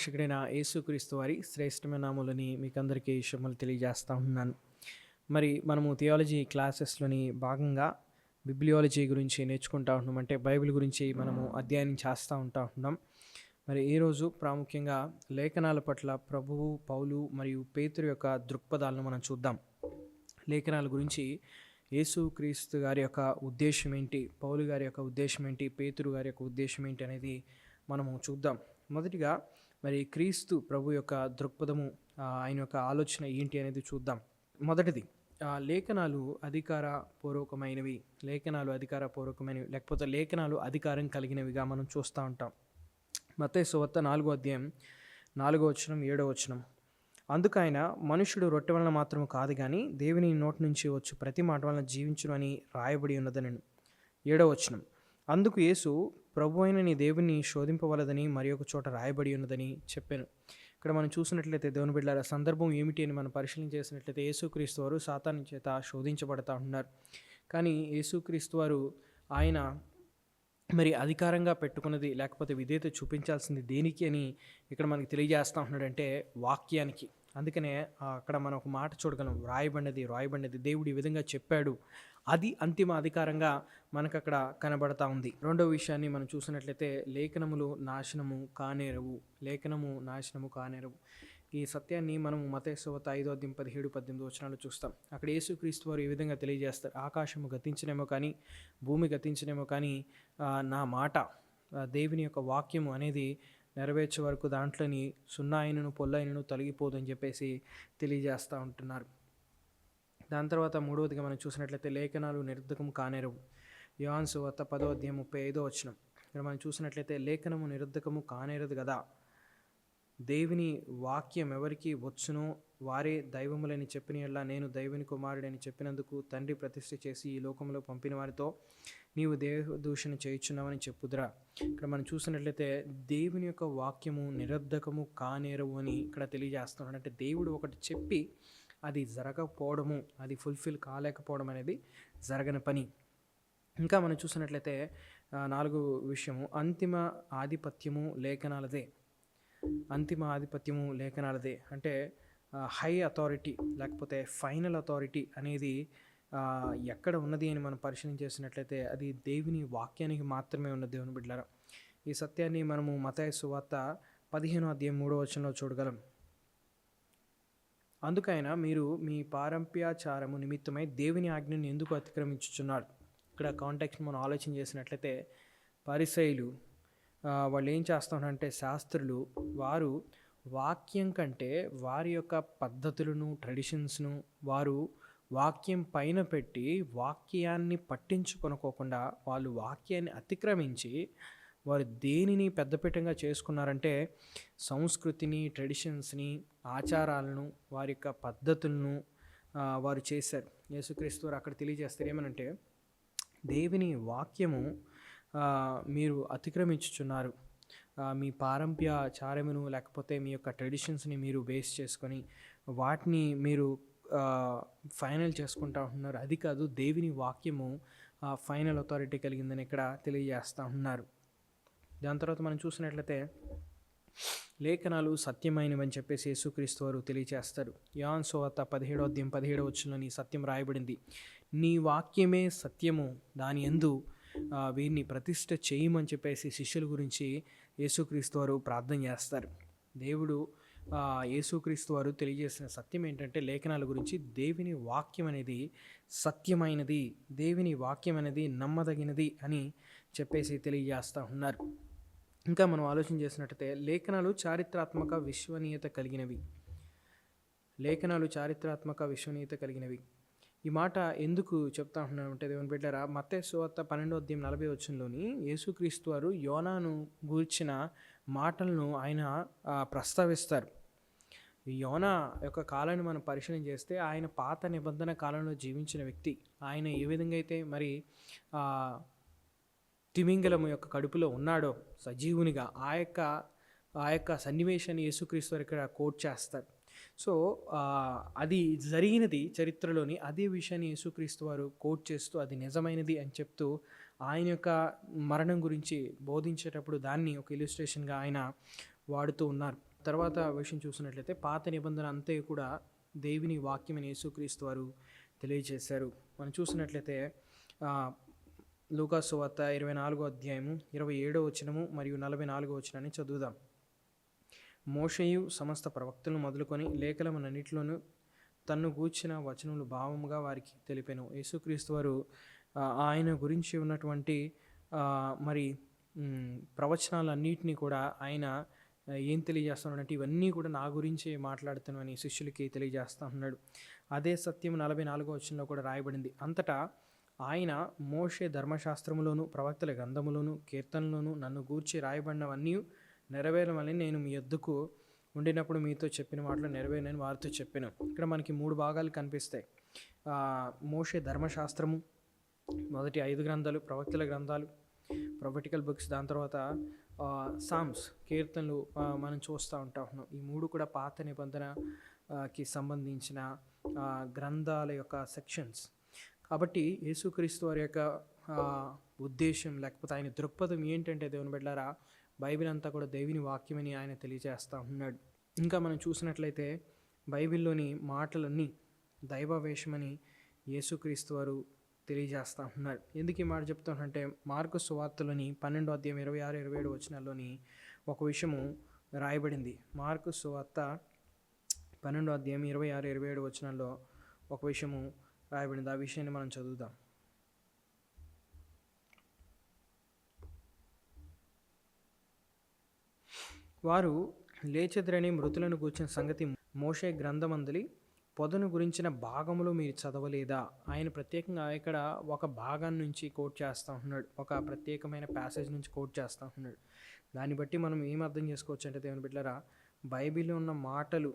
రక్షకుడైన యేసుక్రీస్తు వారి శ్రేష్టమైన నామములని మీకందరికీ శుభములు తెలియజేస్తా ఉన్నాను. మరి మనము థియాలజీ క్లాసెస్‌లోని భాగంగా బిబ్లియాలజీ గురించి నేర్చుకుంటా ఉంటున్నాం. అంటే బైబిల్ గురించి మనము అధ్యయనం చేస్తూ ఉంటున్నాం. మరి ఈరోజు ప్రాముఖ్యంగా లేఖనాల పట్ల ప్రభువు, పౌలు మరియు పేతురు యొక్క దృక్పథాలను మనం చూద్దాం. లేఖనాల గురించి యేసుక్రీస్తు గారి యొక్క ఉద్దేశం ఏంటి, పౌలు గారి యొక్క ఉద్దేశం ఏంటి, పేతురు గారి యొక్క ఉద్దేశం ఏంటి అనేది మనము చూద్దాం. మొదటిగా మరి క్రీస్తు ప్రభు యొక్క దృక్పథము, ఆయన యొక్క ఆలోచన ఏంటి అనేది చూద్దాం. మొదటిది, లేఖనాలు అధికారపూర్వకమైనవి లేకపోతే లేఖనాలు అధికారం కలిగినవిగా మనం చూస్తూ ఉంటాం. మత్తయి సువార్త 4వ అధ్యాయం 4వ వచనం 7వ వచనం. అందుకైన మనుషుడు రొట్టె వలన మాత్రము కాదు కానీ దేవుని నోటి నుంచి వచ్చు ప్రతి మాట వలన జీవించును అని రాయబడి ఉన్నదనెను. 7వ వచనం. అందుకు యేసు, ప్రభు అయిన నీ దేవుని శోధింపవలదని మరి ఒక చోట రాయబడి ఉన్నదని చెప్పాను. ఇక్కడ మనం చూసినట్లయితే దేవుని బిడ్డలారా, సందర్భం ఏమిటి అని మనం పరిశీలన చేసినట్లయితే యేసుక్రీస్తు వారు సాతాను చేత శోధించబడతా ఉన్నారు. కానీ యేసుక్రీస్తు వారు ఆయన మరి అధికారంగా పెట్టుకున్నది లేకపోతే విధేయత చూపించాల్సింది దేనికి అని ఇక్కడ మనకి తెలియజేస్తూ ఉంటున్నాడంటే వాక్యానికి. అందుకనే అక్కడ మనం ఒక మాట చూడగలం, రాయబడినది దేవుడు ఈ విధంగా చెప్పాడు, అది అంతిమ అధికారంగా మనకు అక్కడ కనబడతా ఉంది. రెండవ విషయాన్ని మనం చూసినట్లయితే లేఖనము నాశనము కానేరవు. ఈ సత్యాన్ని మనం మత్తయి సువార్త 5వ అధ్యాయం 17-18 వచనాలు చూస్తాం. అక్కడ యేసుక్రీస్తు వారు ఈ విధంగా తెలియజేస్తారు, ఆకాశము గతించనేమో కానీ, భూమి గతించనేమో కానీ నా మాట, దేవుని యొక్క వాక్యము అనేది నెరవేర్చే వరకు దాంట్లోని సున్నాయినను పొల్లైనను తొలగిపోదని చెప్పేసి తెలియజేస్తూ ఉంటున్నారు. దాని తర్వాత మూడవదిగా మనం చూసినట్లయితే లేఖనాలు నిరర్ధకము కానేరవు. యోహాను సువార్త 10వ అధ్యాయం 35వ వచనం. ఇక్కడ మనం చూసినట్లయితే లేఖనము నిరర్ధకము కానేరదు కదా, దేవుని వాక్యం ఎవరికి వచ్చునో వారే దైవములని చెప్పిన యెడల నేను దైవుని కుమారుడని చెప్పినందుకు తండ్రి ప్రతిష్ఠ చేసి ఈ లోకంలో పంపిన వారితో నీవు దేవదూషణ చేయుచున్నావని చెప్పుదురా. ఇక్కడ మనం చూసినట్లయితే దేవుని యొక్క వాక్యము నిరర్ధకము కానేరవు అని ఇక్కడ తెలియజేస్తున్నాడు. అంటే దేవుడు ఒకటి చెప్పి అది జరగకపోవడము, అది ఫుల్ఫిల్ కాలేకపోవడం అనేది జరగని పని. ఇంకా మనం చూసినట్లయితే 4వ విషయము, అంతిమ ఆధిపత్యము లేఖనాలదే. అంటే హై అథారిటీ లేకపోతే ఫైనల్ అథారిటీ అనేది ఎక్కడ ఉన్నది అని మనం పరిశీలన చేసినట్లయితే అది దేవుని వాక్యానికి మాత్రమే ఉన్న దేవుని బిడ్డలారా. ఈ సత్యాన్ని మనము మత్తయి సువార్త 15వ అధ్యాయం 3వ వచనంలో చూడగలం. అందుకైనా మీరు మీ పారంప్యాచారము నిమిత్తమై దేవుని ఆజ్ఞను ఎందుకు అతిక్రమించుచున్నారు. ఇక్కడ కాంటెక్స్ట్ మనం ఆలోచన చేసినట్లయితే పరిసయ్యులు వాళ్ళు ఏం చేస్తారంటే, శాస్త్రులు వారు వాక్యం కంటే వారి యొక్క పద్ధతులను, ట్రెడిషన్స్ను వారు వాక్యం పైన పెట్టి వాక్యాన్ని పట్టించుకొనుకోకుండా వాళ్ళు వాక్యాన్ని అతిక్రమించి వారు దేనిని పెద్దపీఠంగా చేసుకున్నారంటే సంస్కృతిని, ట్రెడిషన్స్ని, ఆచారాలను, వారి యొక్క పద్ధతులను వారు చేశారు. యేసుక్రీస్తు వారు అక్కడ తెలియజేస్తారు ఏమనంటే, దేవుని వాక్యము మీరు అతిక్రమించుచున్నారు, మీ పారంప్యాచారమును లేకపోతే మీ యొక్క ట్రెడిషన్స్ని మీరు బేస్ చేసుకొని వాటిని మీరు ఫైనల్ చేసుకుంటా ఉంటున్నారు. అది కాదు, దేవుని వాక్యము ఫైనల్ అథారిటీ కలిగిందని ఇక్కడ తెలియజేస్తూ ఉన్నారు. దాని తర్వాత మనం చూసినట్లయితే లేఖనాలు సత్యమైనవని చెప్పేసి యేసుక్రీస్తు వారు తెలియజేస్తారు. యోహాను సువార్త 17వ అధ్యాయం 17వ వచనంలో సత్యం రాయబడింది, నీ వాక్యమే సత్యము, దాని యందు వీరిని ప్రతిష్ఠ చేయమని చెప్పేసి శిష్యుల గురించి యేసుక్రీస్తు వారు ప్రార్థన చేస్తారు. దేవుడు యేసుక్రీస్తు వారు తెలియజేసిన సత్యం ఏంటంటే లేఖనాల గురించి దేవుని వాక్యం అనేది సత్యమైనది, దేవుని వాక్యం అనేది నమ్మదగినది అని చెప్పేసి తెలియజేస్తూ ఉన్నారు. ఇంకా మనం ఆలోచన చేసినట్టయితే లేఖనాలు చారిత్రాత్మక విశ్వనీయత కలిగినవి. ఈ మాట ఎందుకు చెప్తా ఉన్నాను అంటే దేవుని బిడ్డలారా, మత్తయి సువార్త 12వ అధ్యాయం 40వ వచనంలోని యేసుక్రీస్తు వారు యోనాను గూర్చిన మాటలను ఆయన ప్రస్తావిస్తారు. ఈ యోనా యొక్క కాలాన్ని మనం పరిశీలన చేస్తే ఆయన పాత నిబంధన కాలంలో జీవించిన వ్యక్తి. ఆయన ఏ విధంగా అయితే మరి తిమింగలము యొక్క కడుపులో ఉన్నాడో సజీవునిగా, ఆ యొక్క సన్నివేశాన్ని యేసుక్రీస్తు వారు ఇక్కడ కోట్ చేస్తారు. సో అది జరిగినది చరిత్రలోని, అదే విషయాన్ని యేసుక్రీస్తు వారు కోట్ చేస్తూ అది నిజమైనది అని చెప్తూ ఆయన యొక్క మరణం గురించి బోధించేటప్పుడు దాన్ని ఒక ఇలిస్ట్రేషన్గా ఆయన వాడుతూ ఉన్నారు. తర్వాత విషయం చూసినట్లయితే పాత నిబంధన అంతా కూడా దేవుని వాక్యమైన యేసుక్రీస్తు వారు తెలియజేశారు. మనం చూసినట్లయితే లూకా సువార్త 24వ అధ్యాయము 27వ వచనము మరియు 44వ వచనాన్ని చదువుదాం. మోషేయు సమస్త ప్రవక్తలను మొదలుకొని లేఖనములన్నిటిలోనూ తన్ను గూర్చిన వచనములు భావముగా వారికి తెలిపెను. యేసుక్రీస్తు వారు ఆయన గురించి ఉన్నటువంటి మరి ప్రవచనాలన్నింటినీ కూడా ఆయన ఏం తెలియజేస్తున్నాడంటే ఇవన్నీ కూడా నా గురించి మాట్లాడుతానని శిష్యులకి తెలియజేస్తా ఉన్నాడు. అదే సత్యం 44వ వచనంలో కూడా రాయబడింది. అంతటా ఆయన మోషే ధర్మశాస్త్రములోను ప్రవక్తల గ్రంథములోను కీర్తనలోను నన్ను గూర్చి రాయబడినవన్నీ నెరవేరమని నేను మీ యొద్దకు ఉండినప్పుడు మీతో చెప్పిన మాటలు నెరవేరని వారితో చెప్పాను. ఇక్కడ మనకి 3 భాగాలు కనిపిస్తాయి. మోషే ధర్మశాస్త్రము, మొదటి 5 గ్రంథాలు, ప్రవక్తల గ్రంథాలు, ప్రొఫెటికల్ బుక్స్, దాని తర్వాత సామ్స్, కీర్తనలు మనం చూస్తూ ఉన్నాం. ఈ 3 కూడా పాత నిబంధనకి సంబంధించిన గ్రంథాల యొక్క సెక్షన్స్. కాబట్టి యేసుక్రీస్తు వారి యొక్క ఉద్దేశం లేకపోతే ఆయన దృక్పథం ఏంటంటే దేవుని బిడ్డలారా, బైబిల్ అంతా కూడా దేవుని వాక్యమని ఆయన తెలియజేస్తూ ఉన్నాడు. ఇంకా మనం చూసినట్లయితే బైబిల్లోని మాటలన్నీ దైవావేశమని యేసుక్రీస్తు వారు తెలియజేస్తూ ఉన్నారు. ఎందుకు ఈ మాట చెప్తానంటే మార్కు సువార్తలోని 12వ అధ్యాయం 26-27 వచనాల్లోని ఒక విషయము రాయబడింది. మార్కు సువార్త 12వ అధ్యాయం 26-27 వచనాల్లో ఒక విషయము రాయబడింది. ఆ విషయాన్ని మనం చదువుదాం. వారు లేచెదరని మృతులను కూర్చిన సంగతి మోషే గ్రంథమందలి పొదను గురించిన భాగంలో మీరు చదవలేదా? ఆయన ప్రత్యేకంగా ఇక్కడ ఒక భాగాన్ని నుంచి కోట్ చేస్తూ ఉన్నాడు, ఒక ప్రత్యేకమైన ప్యాసేజ్ నుంచి కోట్ చేస్తూ ఉన్నాడు. దాన్ని బట్టి మనం ఏం అర్థం చేసుకోవచ్చు అంటే దేవుని బిడ్డలారా, బైబిల్లో ఉన్న మాటలు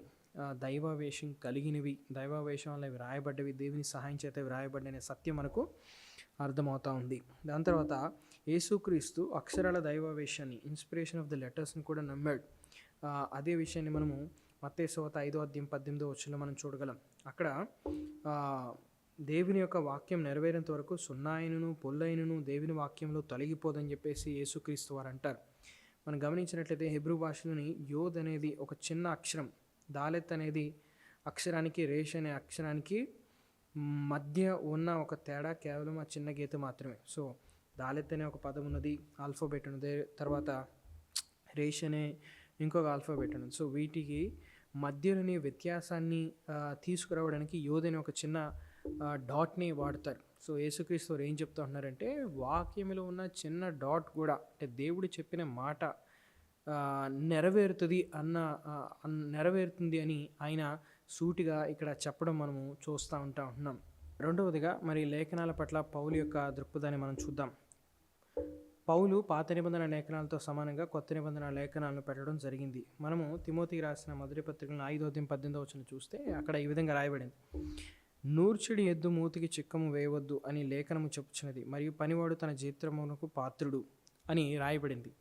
దైవావేశం కలిగినవి, దైవావేశం వల్ల ఇవి రాయబడ్డవి, దేవుని సహాయం చేత ఇవి రాయబడ్డ అనే సత్యం మనకు అర్థమవుతూ ఉంది. దాని తర్వాత యేసుక్రీస్తు అక్షరాల దైవావేశాన్ని, ఇన్స్పిరేషన్ ఆఫ్ ద లెటర్స్ని కూడా నమ్మాడు. అదే విషయాన్ని మనము మత్తయి సువార్త 5వ అధ్యాయం 18వ వచనంలో మనం చూడగలం. అక్కడ దేవుని యొక్క వాక్యం నెరవేరేంత వరకు సున్నాయినను పొల్లైనను దేవుని వాక్యంలో తొలగిపోదని చెప్పేసి యేసుక్రీస్తు వారు అంటారు. మనం గమనించినట్లయితే హెబ్రూ భాషలోని యోద్ అనేది ఒక చిన్న అక్షరం, దాలెత్ అనేది అక్షరానికి, రేష్ అనే అక్షరానికి మధ్య ఉన్న ఒక తేడా కేవలం ఆ చిన్న గీత మాత్రమే. సో దాలెత్ అనే ఒక పదం ఉన్నది, ఆల్ఫాబెట్ ఉన్నది, తర్వాత రేష్ అనే ఇంకొక ఆల్ఫాబెట్ ఉన్నది. సో వీటికి మధ్యలోని వ్యత్యాసాన్ని తీసుకురావడానికి యోద్ అనే ఒక చిన్న డాట్ని వాడతారు. సో యేసుక్రీస్తు వారు ఏం చెప్తా ఉన్నారంటే వాక్యంలో ఉన్న చిన్న డాట్ కూడా, అంటే దేవుడు చెప్పిన మాట నెరవేరుతుంది అని ఆయన సూటిగా ఇక్కడ చెప్పడం మనము చూస్తూ ఉంటున్నాం. రెండవదిగా మరి లేఖనాల పట్ల పౌలు యొక్క దృక్పథాన్ని మనం చూద్దాం. పౌలు పాత నిబంధన లేఖనాలతో సమానంగా కొత్త నిబంధన లేఖనాలను పెట్టడం జరిగింది. మనము తిమోతికి రాసిన మొదటి పత్రికలను 5వ అధ్యాయం 18వ వచనం చూస్తే అక్కడ ఈ విధంగా రాయబడింది: నూర్చుడి ఎద్దు మూతికి చిక్కము వేయవద్దు అని లేఖనము చెప్పుచున్నది, మరియు పనివాడు తన జీతమునకు పాత్రుడు అని రాయబడింది.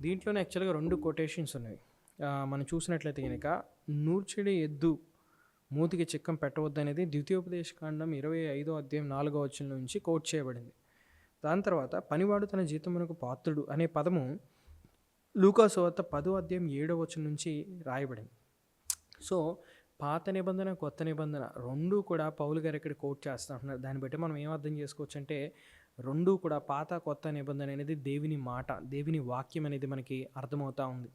దీంట్లోనే యాక్చువల్గా 2 కొటేషన్స్ ఉన్నాయి. మనం చూసినట్లయితే కనుక నూర్చుడి ఎద్దు మూతికి చిక్కం పెట్టవద్దు అనేది ద్వితీయోపదేశకాండం 25వ అధ్యాయం 4వ వచనం నుంచి కోట్ చేయబడింది. దాని తర్వాత పనివాడు తన జీతమునకు పాత్రుడు అనే పదము లూకా సువార్త 10వ అధ్యాయం 7వ వచనం నుంచి రాయబడింది. సో పాత నిబంధన కొత్త నిబంధన రెండూ కూడా పౌలు గారు ఇక్కడ కోట్ చేస్తూ ఉంటున్నారు. దాన్ని బట్టి మనం ఏం అర్థం చేసుకోవచ్చు అంటే రెండూ కూడా పాత కొత్త నిబంధన అనేది దేవుని మాట, దేవుని వాక్యం అనేది మనకి అర్థమవుతూ ఉంది.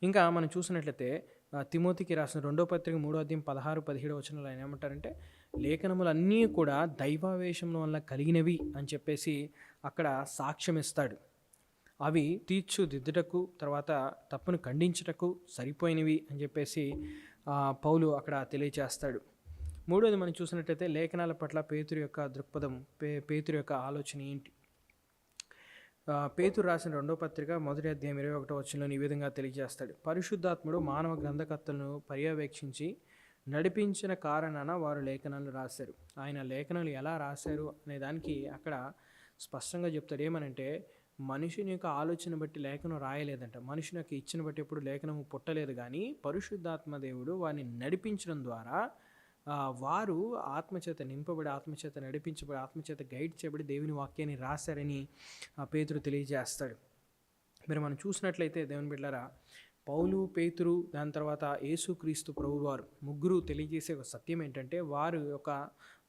ఇంకా మనం చూసినట్లయితే తిమోతికి రాసిన 2వ పత్రిక 3వ అధ్యాయం 16-17 వచనాలు ఆయన ఏమంటారంటే లేఖనములన్నీ కూడా దైవావేశం వల్ల కలిగినవి అని చెప్పేసి అక్కడ సాక్ష్యం ఇస్తాడు. అవి తీర్చుదిద్దుటకు, తర్వాత తప్పును ఖండించుటకు సరిపోయినవి అని చెప్పేసి పౌలు అక్కడ తెలియచేస్తాడు. మూడోది మనం చూసినట్లయితే లేఖనాల పట్ల పేతురు యొక్క దృక్పథం, పేతురు యొక్క ఆలోచన ఏంటి? పేతురు రాసిన 2వ పత్రిక మొదటి అధ్యాయం 21వ వచనంలో ఈ విధంగా తెలియజేస్తాడు: పరిశుద్ధాత్ముడు మానవ గ్రంథకర్తలను పర్యవేక్షించి నడిపించిన కారణాన వారు లేఖనాలు రాశారు. ఆయన లేఖనాలు ఎలా రాశారు అనే దానికి అక్కడ స్పష్టంగా చెప్తాడు. ఏమనంటే మనుషుని యొక్క ఆలోచన బట్టి లేఖనం రాయలేదంట, మనుషుని యొక్క ఇచ్చిన బట్టి ఎప్పుడు లేఖనము పుట్టలేదు, కానీ పరిశుద్ధాత్మ దేవుడు వారిని నడిపించడం ద్వారా వారు ఆత్మచేత నింపబడి, ఆత్మచేత నడిపించబడి, ఆత్మచేత గైడ్ చేయబడి దేవుని వాక్యాన్ని రాశారని పేతురు తెలియజేస్తాడు. మీరు మనం చూసినట్లయితే దేవుని బిడ్డలారా, పౌలు, పేతురు, దాని తర్వాత యేసుక్రీస్తు ప్రభువారు ముగ్గురు తెలియజేసే ఒక సత్యం ఏంటంటే, వారి యొక్క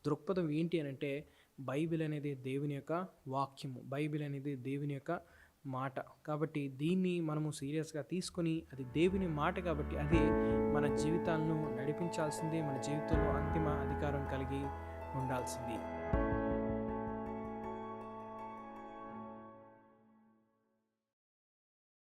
దృక్పథం ఏంటి అని అంటే, బైబిల్ అనేది దేవుని యొక్క వాక్యము, బైబిల్ అనేది దేవుని యొక్క మాట. కాబట్టి దీన్ని మనము సీరియస్గా తీసుకొని, అది దేవుని మాట కాబట్టి అది మన జీవితాలను నడిపించాల్సింది, మన జీవితంలో అంతిమ అధికారం కలిగి ఉండాల్సింది.